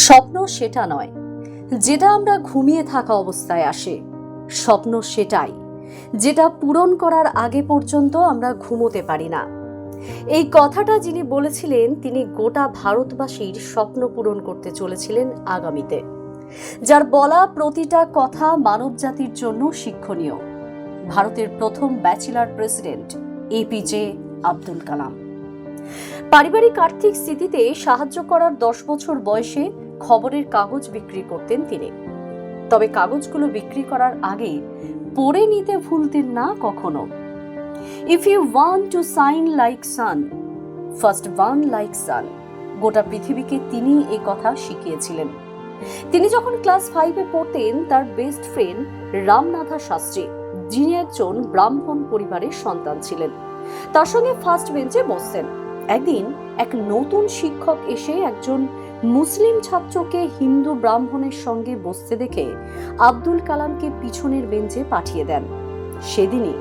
স্বপ্ন সেটা নয় যেটা আমরা ঘুমিয়ে থাকা অবস্থায় আসে। স্বপ্ন সেটাই যেটা পূরণ করার আগে পর্যন্ত আমরা ঘুমোতে পারি না। এই কথাটা যিনি বলেছিলেন তিনি গোটা ভারতবাসীর স্বপ্ন পূরণ করতে চলেছিলেন আগামীতে, যার বলা প্রতিটা কথা মানবজাতির জন্য শিক্ষণীয়। ভারতের প্রথম bachelor president APJ Abdul Kalam. পারিবারিক আর্থিক স্থিতিতে সাহায্য করার 10 বছর বয়সে খবরের কাগজ বিক্রি করতেন তিনি। তবে কাগজগুলো বিক্রি করার আগে পড়ে নিতে ভুলতেন না কখনো। If you want to shine like sun, first one like sun. গোটা পৃথিবীকে তিনি এই কথা শিখিয়েছিলেন। তিনি যখন ক্লাস 5-এ পড়তেন, তার বেস্ট ফ্রেন্ড রামনাথা শাস্ত্রী, যিনি একজন ব্রাহ্মণ পরিবারের সন্তান ছিলেন, তার সঙ্গে ফার্স্ট বেঞ্চে বসতেন। একদিন এক নতুন শিক্ষক এসে একজন মুসলিম ছাত্রকে হিন্দু ব্রাহ্মণের সঙ্গে বসতে দেখে আব্দুল কালামকে পিছনের বেঞ্চে পাঠিয়ে দেন। সেদিনই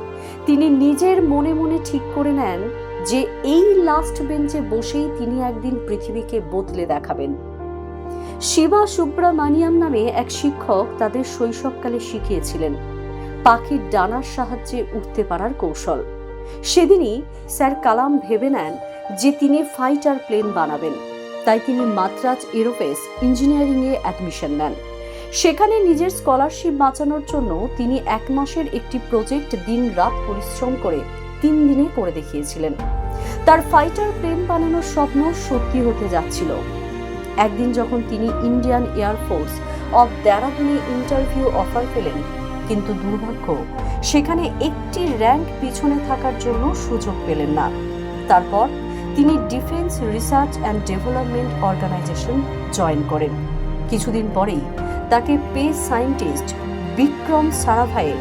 তিনি নিজের মনে মনে ঠিক করে নেন যে এই লাস্ট বেঞ্চে বসেই তিনি একদিন পৃথিবীকে বদলে দেখাবেন। শিবা সুব্রামানিয়াম নামে এক শিক্ষক তাদের শৈশবকালে শিখিয়েছিলেন পাখির ডানার সাহায্যে উঠতে পারার কৌশল। সেদিনই স্যার কালাম ভেবে নেন যে তিনি ফাইটার প্লেন বানাবেন। তাই তিনি মাদ্রাজ এরোস্পেস ইঞ্জিনিয়ারিংয়ে অ্যাডমিশন নেন। সেখানে নিজের স্কলারশিপ বাঁচানোর জন্য তিনি 1 মাসের একটি প্রজেক্ট দিন রাত পরিশ্রম করে 3 দিনে করে দেখিয়েছিলেন। তার ফাইটার প্লেন বানানোর স্বপ্ন সত্যি হতে যাচ্ছিল। একদিন যখন তিনি ইন্ডিয়ান এয়ারফোর্স অফ দেরাদুনে ইন্টারভিউ অফার পেলেন, কিন্তু দুর্ভাগ্য সেখানে একটি র্যাঙ্ক পিছনে থাকার জন্য সুযোগ পেলেন না। তারপর তিনি defence research and development organisation join করেন। কিছুদিন পরেই তাকে স্পেস সায়েন্টিস্ট বিক্রম সারাভাইয়ের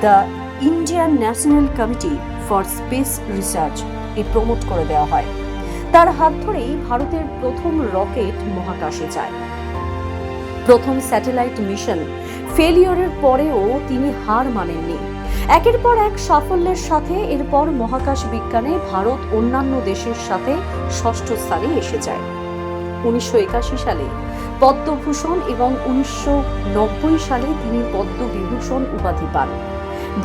the Indian national committee for space research promote করে দেওয়া হয়। তার হাত ধরেই ভারতের প্রথম রকেট মহাকাশে যায়। প্রথম স্যাটেলাইট মিশন ফেলিওরের পরেও তিনি হার মানেননি। একের পর এক সাফল্যের সাথে এরপর মহাকাশ বিজ্ঞানে ভারত অন্যান্য দেশের সাথে 6ষ্ঠ স্থানে এসে যায়। 1981 সালে পদ্মভূষণ এবং 1990 সালে তিনি পদ্মবিভূষণ উপাধি পান।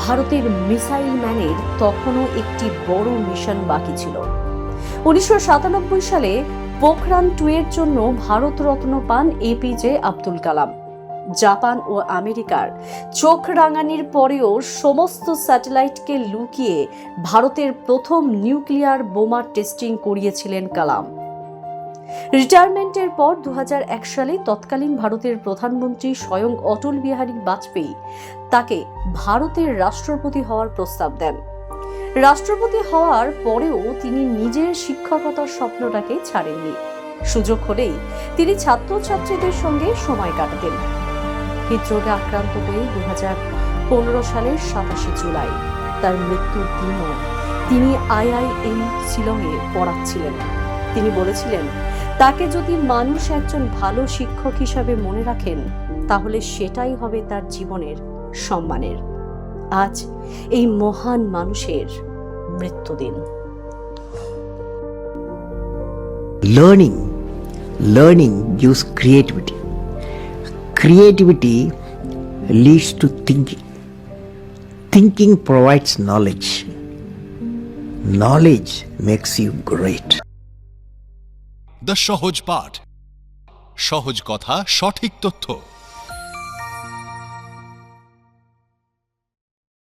ভারতের মিসাইল ম্যানের তখনও একটি বড় মিশন বাকি ছিল। 1997 সালে পোখরান 2 এর জন্য ভারতরত্ন পান এপিজে আব্দুল কালাম। জাপান ও আমেরিকার চোখ রাঙানির পরেও সমস্ত স্যাটেলাইটকে লুকিয়ে ভারতের প্রথম নিউক্লিয়ার বোমা টেস্টিং করিয়েছিলেন কালাম। রিটায়ারমেন্টের পর 2001 সালে তৎকালীন ভারতের প্রধানমন্ত্রী স্বয়ং অটল বিহারী বাজপেয়ী তাকে ভারতের রাষ্ট্রপতি হওয়ার প্রস্তাব দেন। রাষ্ট্রপতি হওয়ার পরেও তিনি নিজের শিক্ষকতার স্বপ্নটাকে ছাড়েননি। সুযোগ হলেই তিনি ছাত্রছাত্রীদের সঙ্গে সময় কাটাতেন। হৃদরোগে আক্রান্ত হয়ে 2015 সালের 27 জুলাই তার মৃত্যুর দিনও তিনি IIM শিলংয়ে পড়াচ্ছিলেন। তিনি বলেছিলেন, তাকে যদি মানুষ একজন ভালো শিক্ষক হিসাবে মনে রাখেন, তাহলে সেটাই হবে তার জীবনের সম্মানের। আজ এই মহান মানুষের মৃত্যুদিন। Learning gives creativity. Creativity leads to thinking. Thinking provides knowledge. Knowledge makes you great. The সহজ পাঠ, সহজ কথা, সঠিক তথ্য।